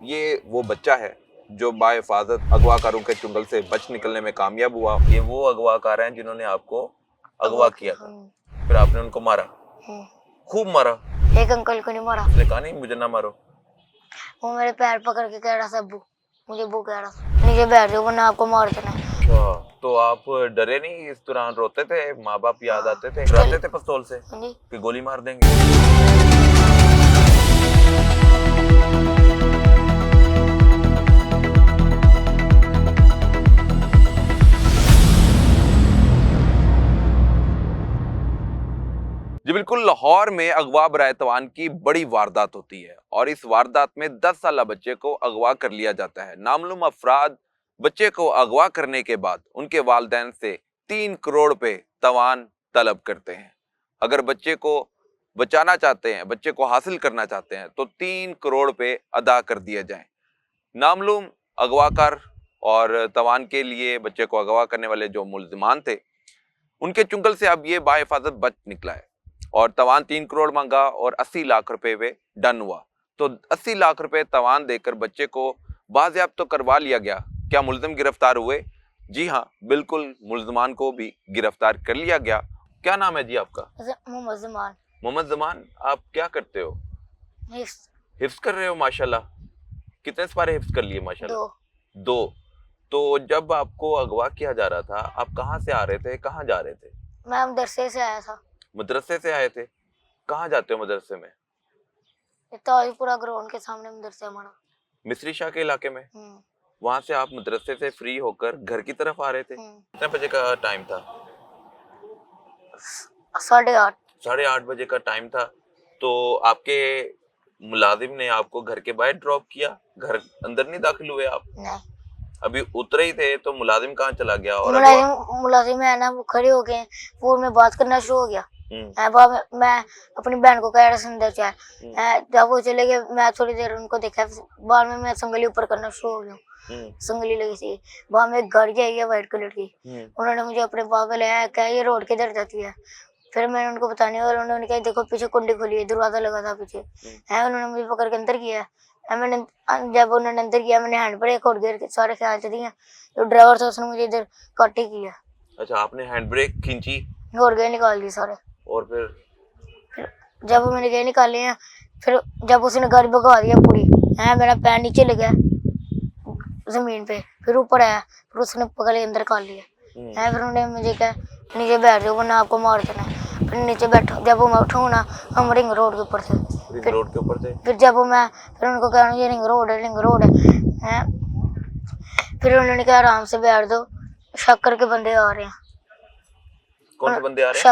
ये वो बच्चा है जो बाहिफाजत अगवाकारों के चुंगल से बच निकलने में कामयाब हुआ। ये वो अगवाकार हैं जिन्होंने आपको अगवा किया था, फिर आपने उनको मारा, खूब मारा। एक अंकल को नहीं मारा। उसने कहा नहीं मुझे ना मारो। वो मेरे पैर पकड़ के कह रहा था अब्बू, मुझे वो कह रहा था नीचे बैठ जाओ वरना आपको मार देना है। अच्छा, तो आप डरे नहीं? इस दौरान रोते थे? माँ बाप याद आते थे? डराते थे पिस्तौल से कि गोली मार देंगे? जी बिल्कुल, लाहौर में अगवा बराए तवान की बड़ी वारदात होती है और इस वारदात में 10 साला बच्चे को अगवा कर लिया जाता है। नामालूम अफराद बच्चे को अगवा करने के बाद उनके वालिदैन से 3 करोड़ रुपए तवान तलब करते हैं। अगर बच्चे को बचाना चाहते हैं, बच्चे को हासिल करना चाहते हैं तो 3 करोड़ रुपए अदा कर दिए जाएं। नामालूम अगवाकार और तवान के लिए बच्चे को अगवा करने वाले जो मुल्जिमान थे, उनके चुंगल से अब ये बाहिफाजत बच निकला है और तवान 3 करोड़ मांगा और 80 लाख रुपए वे डन हुआ। तो 80 लाख रुपए तवान देकर बच्चे को बाजियाब तो करवा लिया गया। क्या मुल्जिम गिरफ्तार हुए? जी हाँ, बिल्कुल, मुल्जिमान को भी गिरफ्तार कर लिया गया। क्या नाम है जी आपका? मोहम्मद जमान। मोहम्मद जमान, आप क्या करते हो? हिफ्ज कर रहे हो? माशाल्लाह। कितने सिपारे हिफ्ज कर लिए? माशाल्लाह। 2। तो जब आपको अगवा किया जा रहा था, आप कहाँ से आ रहे थे, कहाँ जा रहे थे? मैं मदरसे से आया था। मदरसे से आए थे? कहाँ जाते हो मदरसे में? ताजपुरा ग्राउंड के सामने मदरसा हमारा। मिस्री शाह के इलाके में? वहां से आप मदरसे से फ्री होकर घर की तरफ आ रहे थे? कितने बजे का टाइम था? 8:30। 8:30 बजे का टाइम था। तो आपके मुलाजिम ने आपको घर के बाहर ड्रॉप किया? घर अंदर नहीं दाखिल हुए आप? नहीं। अभी उतरे ही थे तो मुलाजिम कहाँ चला गया? और मुलाजिम है ना, वो खड़े हो गए, फोन में बात करना शुरू हो गया। मैं अपनी बहन को कह रहा सुंदर चाय, जब वो चले गए मैं थोड़ी देर उनको देखा, बाद में मैं संगली ऊपर करना शुरू हो गया। संगली लगी थी, वहां में एक गाड़ी आई है व्हाइट कलर की। उन्होंने मुझे अपने पापा लाया, क्या ये रोड किधर जाती है? फिर मैंने उनको बताने और उन्होंने कहा देखो पीछे कुंडी खुली है, दरवाजा लगा था पीछे है। उन्होंने मुझे पकड़ के अंदर किया। मैंने जब उन्होंने अंदर किया, मैंने हैंड ब्रेक और गियर के सारे ख्याल से दिए। जो ड्राइवर था उसने मुझे इधर कट ही किया। अच्छा, आपने हैंड ब्रेक खींची और गियर निकाल दी सारे। और फिर जब मैंने गियर निकाले हैं, फिर जब उसने गाड़ी भगा दिया पूरी है, मेरा पैर नीचे लगा जमीन पे, फिर ऊपर आया, फिर उसने पकड़ के अंदर कर लिया है। फिर उन्होंने मुझे कहा नीचे बैठ जाओ वरना आपको मार देना है। फिर नीचे बैठो, जब वो मैं उठाऊँ ना, हम रिंग रोड के ऊपर थे। रोड के ऊपर थे? फिर जब मैं फिर उनको कहा ये रिंग रोड है। फिर उन्होंने कहा आराम से बैठ दो, शक्कर के बंदे आ रहे हैं। कौन से बंदे आ रहे हैं?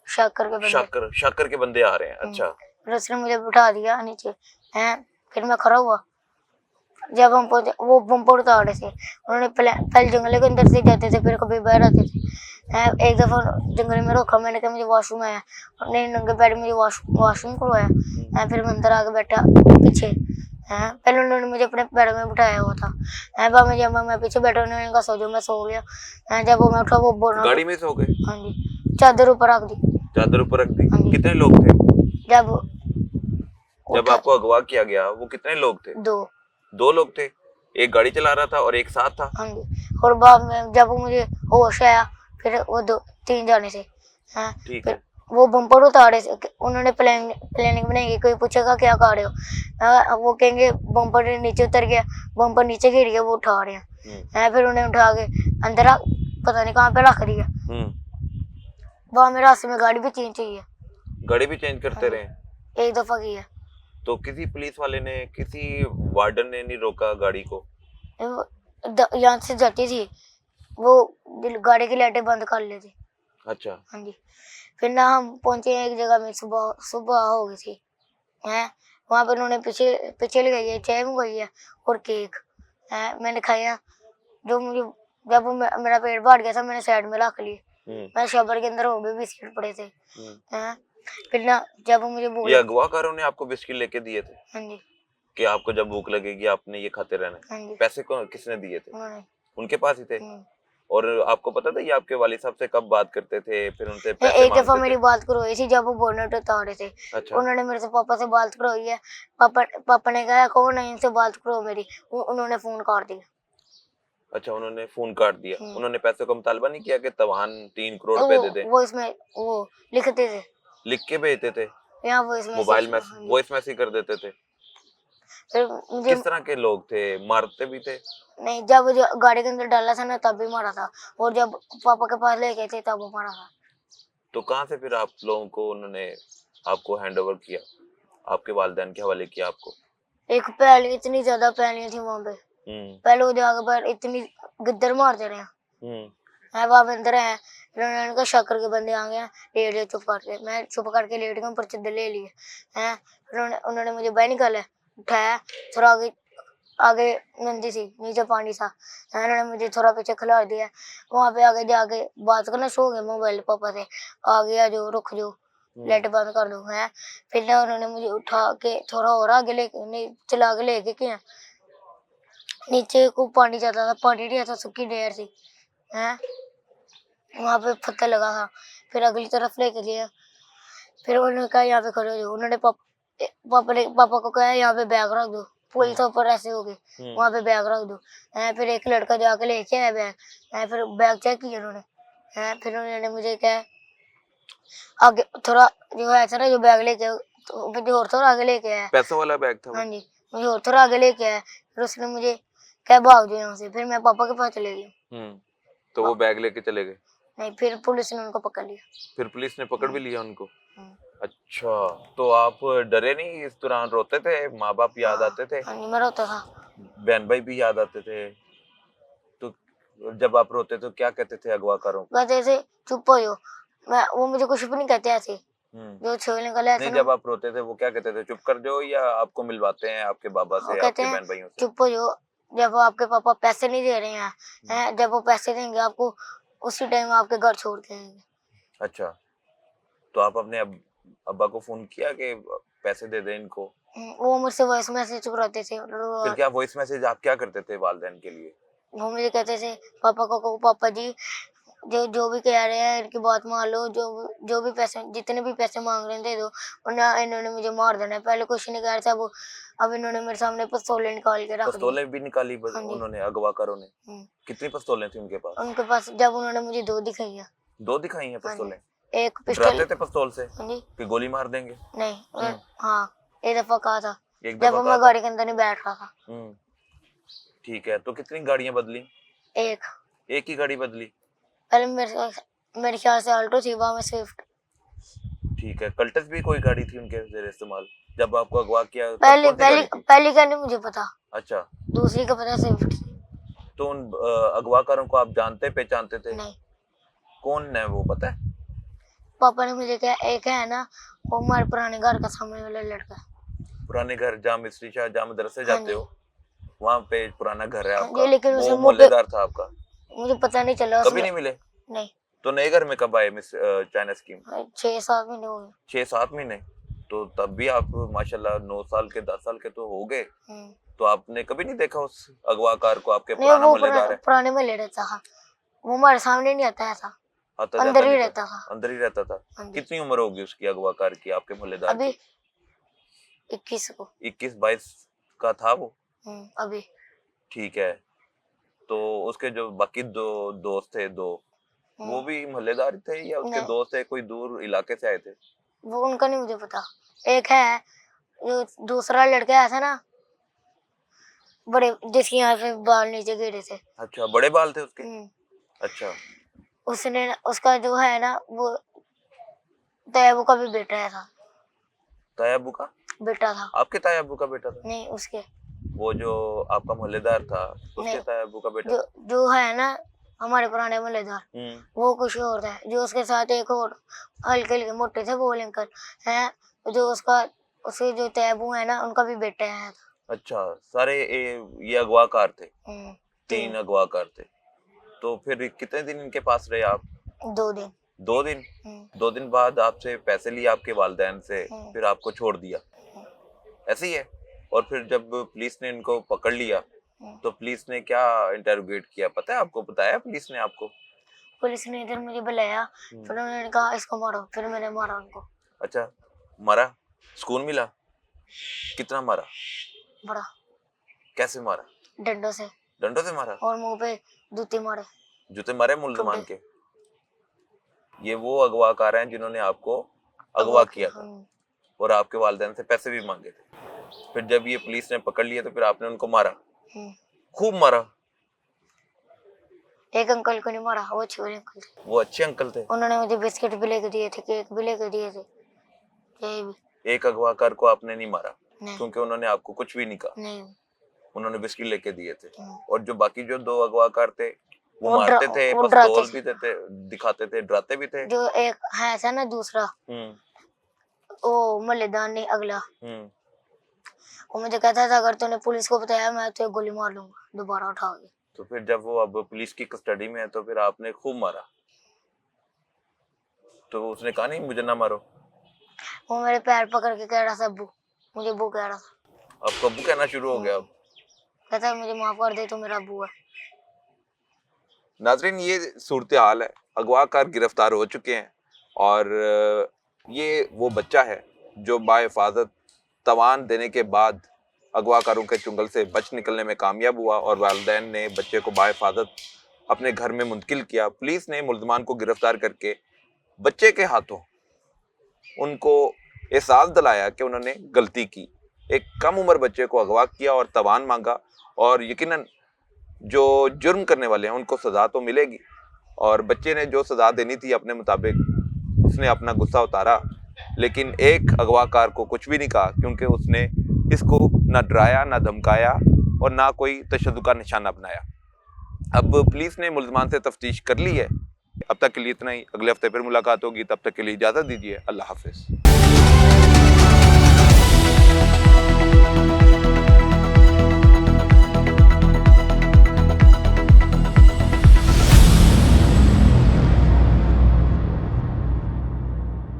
शक्कर के बंदे आ रहे हैं। अच्छा। फिर उसने मुझे बिठा दिया नीचे है, फिर मैं खड़ा हुआ। जब हम पहुंचे, वो बम्पर उतार रहे थे। उन्होंने पहले जंगल के अंदर से जाते थे, फिर कभी बाहर आते थे। एक दफा जंगल में रोका, मैंने कहा मुझे वॉशरूम आया, अपने नंगे पैर मुझे वॉशरूम करवाया। फिर मैं अंदर आके बैठा पीछे। पहले उन्होंने मुझे अपने पैरों में बिठाया हुआ था। बाद में जब मैं पीछे बैठा, उन्होंने कहा सो जाओ, मैं सो गया। जब मैं उठा, वो बोल रहा गाड़ी में सो गए? हाँ जी, चादर ऊपर रख दी। चादर ऊपर रख दी? कितने लोग थे जब आपको अगवा किया गया? वो कितने लोग थे? 2 लोग थे। एक गाड़ी चला रहा था और एक साथ था? हाँ जी। और बाद में जब मुझे होश आया, फिर वो 3 जाने थे। फिर वो बम्पर उतारे थे। उन्होंने प्लानिंग बनाई कि कोई पूछेगा क्या कर रहे हो, वो कहेंगे बम्पर नीचे उतर गया, बम्पर नीचे गिर गया, वो उठा रहे हैं। फिर उन्हें उठा के अंदर पता नहीं कहाँ पे रख दिया। वहाँ में रास्ते में गाड़ी भी चेंज चाहिए। गाड़ी भी चेंज करते रहे? एक दफा की है। तो किसी पुलिस वाले ने, किसी वार्डन ने नहीं रोका गाड़ी को? यहाँ से जाती थी, वो गाड़ी की लाइटें बंद कर लेती। अच्छा। हाँ जी। फिर ना हम पहुंचे एक जगह में, सुबह हो गई थी है। वहाँ पर उन्होंने पीछे लगाई है, चाय मंगाई है और केक है, मैंने खाया। जो मुझे जब मेरा पेट भर गया था, मैंने साइड में रख लिए। मैं शबर के अंदर हो गए, बिस्किट पड़े थे। फिर ना जब मुझे भूख, ये अगवाकारों ने आपको बिस्किट लेके दिए थे? हाँ जी। कि आपको जब भूख लगेगी आपने ये खाते रहना है? हाँ जी। पैसे किसने दिए थे? उनके पास ही थे? और आपको पता था ये आपके वालिद साहब से कब बात करते थे, फिर उनसे पैसे एक दफा मांगते मेरी थे? बात करवाई थी जब वो बोनट उतार रहे थे। अच्छा। उन्होंने मेरे से पापा से बात करवाई है। पापा ने कहा कौन है, इनसे बात करो मेरी। उन्होंने फोन काट दिया। अच्छा, उन्होंने फोन काट दिया। हम्म। उन्होंने पैसे का मुतालबा नहीं किया कि तवान 3 करोड़ रुपए दे दे? वो इसमें वो लिखते थे, लिख के भेजते थे? यहाँ वॉइस मोबाइल मैसेज। में हाँ जी। वॉइस मैसेज कर देते थे? फिर मुझे किस तरह के लोग थे? मारते भी थे? नहीं, जब मुझे गाड़ी के अंदर डाला था ना तब भी मारा था, और जब पापा के पास ले गए थे तब वो मारा था। तो कहाँ से फिर आप लोगों को उन्होंने आपको हैंडओवर किया, आपके वालिदैन के हवाले किया आपको? एक पहले इतनी ज्यादा पहले थी वहां पे, पहले वो जाकर पर इतनी गिद्दर मारते रहे है वहां अंदर है। फिर उन्होंने कहा शक्कर के बंदे आ गए हैं, लेट गए चुप करके। मैं चुप करके लेट गया, ऊपर चद्दर ले लिए हैं। फिर उन्होंने मुझे बाहर निकाला, उठाया, थोड़ा आगे आगे नदी थी, नीचे पानी था, उन्होंने मुझे थोड़ा पीछे खिला दिया। वहां पे आगे जाके बात करना सो गए मोबाइल पापा से, आ गया जो रुक जो लाइट बंद कर दो है। फिर ना उन्होंने मुझे उठा के थोड़ा और आगे लेके नहीं चला के लेके किया, नीचे को पानी जाता था, पानी नहीं आता, सूखी नहर थी है, वहां पे पत्थर लगा था। फिर अगली तरफ लेके गया, फिर उन्होंने कहा यहाँ पे खड़े हो जाओ। उन्होंने पापा को कहा यहाँ पे बैग रख दो, पुल तो ऊपर ऐसे हो गए, वहां पे बैग रख दो है। फिर एक लड़का जाके लेके आया बैग है, फिर बैग चेक किया उन्होंने है। फिर उन्होंने मुझे कहा आगे थोड़ा जो है ऐसा ना जो बैग लेके तो मुझे और थोड़ा आगे लेके आया, पैसों वाला बैग था वो? हाँ जी, मुझे और थोड़ा आगे लेके आया। फिर उसने मुझे कहा भाग जाओ यहाँ से। फिर मैं पापा के पास चले गई। तो वो बैग लेके चले गए? नहीं, फिर पुलिस ने उनको पकड़ लिया। फिर पुलिस ने पकड़ भी लिया उनको? हम्म। अच्छा, तो आप डरे नहीं? इस दौरान रोते थे? माँ बाप याद आते थे? हाँ जी, मैं रोता था। बहन भाई भी याद आते थे? तो जब आप रोते तो क्या कहते थे अगवाकारों को? कहते थे चुप हो जाओ, वो मुझे कुछ भी नहीं कहते ऐसे, जो छेल निकले ऐसे नहीं, ना। जब आप रोते थे वो क्या कहते थे? चुप कर जाओ, या आपको मिलवाते हैं आपके बाबा वो से, कहते आपके हैं बहन भाइयों से? चुप हो जाओ, जब वो आपके पापा पैसे नहीं दे रहे हैं, जब वो पैसे देंगे आपको उसी टाइम आपके घर छोड़ के आएंगे। अच्छा, तो आप अपने अब्बा को फोन किया कि पैसे दे दें इनको? वो मुझसे वॉइस मैसेज कराते थे, फिर क्या वॉइस मैसेज आप क्या करते थे वालिदैन के लिए? वो मुझे कहते थे पापा को कहो पापा जी जो भी कह रहे हैं इनकी बात मान लो, जो भी पैसे जितने भी पैसे मांग रहे हैं दे दो, वरना इन्होंने मुझे मार देना है। पहले कुछ नहीं कह रहा था, वो अब इन्होंने मेरे सामने पिस्तौलें निकाल के रख दी। पिस्तौलें भी निकाली हाँ जी। उन्होंने, अगवाकारों ने? कितनी पिस्तौलें थी उनके पास? उनके पास जब उन्होंने मुझे 2 दिखाई है। 2 दिखाई हैं हाँ जी, पिस्तौलें? एक डराते पिस्टल। थे पिस्तौल से हाँ जी, कि गोली मार देंगे? नहीं हाँ, एक दफा कहा था एक जब दफा मैं कहा गाड़ी के अंदर नहीं बैठ रहा था। था? ठीक है, तो कितनी गाड़ियां बदली? एक ही गाड़ी बदली? पहले मेरे ख्याल से अल्टो थी, बाद में स्विफ्ट। ठीक है, कल्टस भी कोई गाड़ी थी उनके जेर इस्तेमाल जब आपको अगवा किया? तब पहले कौन सी गाड़ी थी? पहली का नहीं मुझे पता, अच्छा, दूसरी का पता स्विफ्ट थी। तो उन अगवाकारों को आप जानते पहचानते थे? नहीं, कौन है वो पता है? पापा ने मुझे कहा एक है ना, वो हमारे पुराने घर का सामने वाला लड़का। पुराने घर जहाँ मिस्त्री शाह जहाँ मदरसे हाँ जाते जी। हो वहाँ पे पुराना घर है हाँ आपका? जी, लेकिन उसे वो मुंह पे मोहल्लेदार था आपका? मुझे पता नहीं चला कभी उसने। नहीं मिले? नहीं, तो नए घर में कब आए चाइना स्कीम? 6-7 महीने हो गए। 6-7 महीने? तो तब भी आप माशाल्लाह 9 साल के 10 साल के तो हो गए। हम्म। तो आपने कभी नहीं देखा उस अगवाकार को? आपके नहीं, पुराना वो मोहल्लेदार है? पुराने में ले रहता था, वो हमारे सामने नहीं आता था, आता जाता अंदर ही नहीं रहता था। अंदर ही रहता था? हाँ जी। कितनी उम्र होगी उसकी अगवाकार की, आपके मोहल्लेदार अभी की? 21 को। 21-22 का था वो? अभी। ठीक है, तो उसके जो बाकी 2 दोस्त थे, 2 वो भी मोहल्लेदार थे या उसके नहीं, दोस्त थे, कोई दूर इलाके से आए थे? वो उनका नहीं मुझे पता। एक है जो दूसरा लड़का आया था ना, बड़े जिसके यहाँ पे बाल नीचे गिरे थे। अच्छा, बड़े बाल थे उसके? अच्छा, उसने उसका जो है ना वो तैयबू का भी बेटा था। तायाबू का बेटा था? आपके तायाबू का बेटा था? नहीं, उसके। वो जो आपका मोहल्लेदार था उसके नहीं, तायाबू का बेटा? जो है ना हमारे पुराने मोहल्लेदार, वो कुछ और था। जो उसके साथ एक और हल्के हल्के मोटे थे वो अंकल है, जो उसके जो तैयबू है ना उनका भी बेटा है। अच्छा, सारे ये अगवाकार थे? 3 अगवाकार थे। तो फिर कितने दिन इनके पास रहे आप? 2 दिन। 2 दिन? 2 दिन बाद आपसे पैसे लिए आपके वालिदैन से, फिर आपको छोड़ दिया, ऐसे ही है? और फिर जब पुलिस ने इनको पकड़ लिया तो पुलिस ने क्या इंटरोगेट किया, पता है आपको, बताया पुलिस ने आपको? पुलिस ने इधर मुझे बुलाया, फिर उन्होंने कहा इसको मारो, फिर मैंने मारा उनको। अच्छा, मारा? सुकून मिला? कितना मारा? बड़ा, कैसे मारा? डंडों से डंडों से मारा? और मुंह पे जूते मारे। जूते मारे मुल्जमान के? ये वो अगवाकार हैं जिन्होंने आपको अगवा किया था और आपके वालिदैन से पैसे भी मांगे थे। फिर जब ये पुलिस ने पकड़ लिया तो फिर आपने उनको मारा? खूब मारा? एक अंकल को नहीं मारा, वो छोरे अंकल थे। वो अच्छे अंकल थे? उन्होंने मुझे बिस्किट भी लेके दिए थे, केक भी लेके दिए थे, ये भी। एक अगवाकार को आपने नहीं मारा नहीं। क्योंकि उन्होंने आपको कुछ भी नहीं कहा? नहीं। उन्होंने बिस्किट लेके दिए थे। और जो बाकी जो 2 अगवाकार थे वो वो मारते थे, वो पिस्तौल डराते भी देते, दिखाते थे, डराते भी थे? जो एक है था ना दूसरा, वो मल्लेदार नहीं, अगला, वो मुझे कहता था अगर तूने पुलिस को बताया मैं तुझे गोली मार लूंगा दोबारा उठा के। तो फिर जब वो अब पुलिस की कस्टडी में है तो फिर आपने खूब मारा? तो उसने कहा नहीं मुझे ना मारो? वो मेरे पैर पकड़ के कह रहा था अब्बू, मुझे अब्बू कह रहा था। आपको अब्बू कहना शुरू हो गया? अब कहता है मुझे माफ कर दे, तो मेरा अब्बू है। नाजरीन, ये सूरत हाल है, अगवाकार गिरफ्तार हो चुके हैं और ये वो बच्चा है जो बाहिफाजत तवान देने के बाद अगवाकारों के चुंगल से बच निकलने में कामयाब हुआ और वालिदैन ने बच्चे को बाहिफाजत अपने घर में मुंतकिल किया। पुलिस ने मुल्ज़मान को गिरफ्तार करके बच्चे के हाथों उनको एहसास दिलाया कि उन्होंने गलती की। एक कम उम्र बच्चे को अगवा किया और तवान मांगा और यकीनन जो जुर्म करने वाले हैं उनको सजा तो मिलेगी और बच्चे ने जो सजा देनी थी अपने मुताबिक उसने अपना गुस्सा उतारा, लेकिन एक अगवाकार को कुछ भी नहीं कहा क्योंकि उसने इसको ना डराया, ना धमकाया और ना कोई तशद्दुद का निशाना बनाया। अब पुलिस ने मुल्ज़मान से तफ्तीश कर ली है। अब तक के लिए इतना ही, अगले हफ्ते फिर मुलाकात होगी, तब तक के लिए इजाज़त दीजिए। अल्लाह हाफिज़।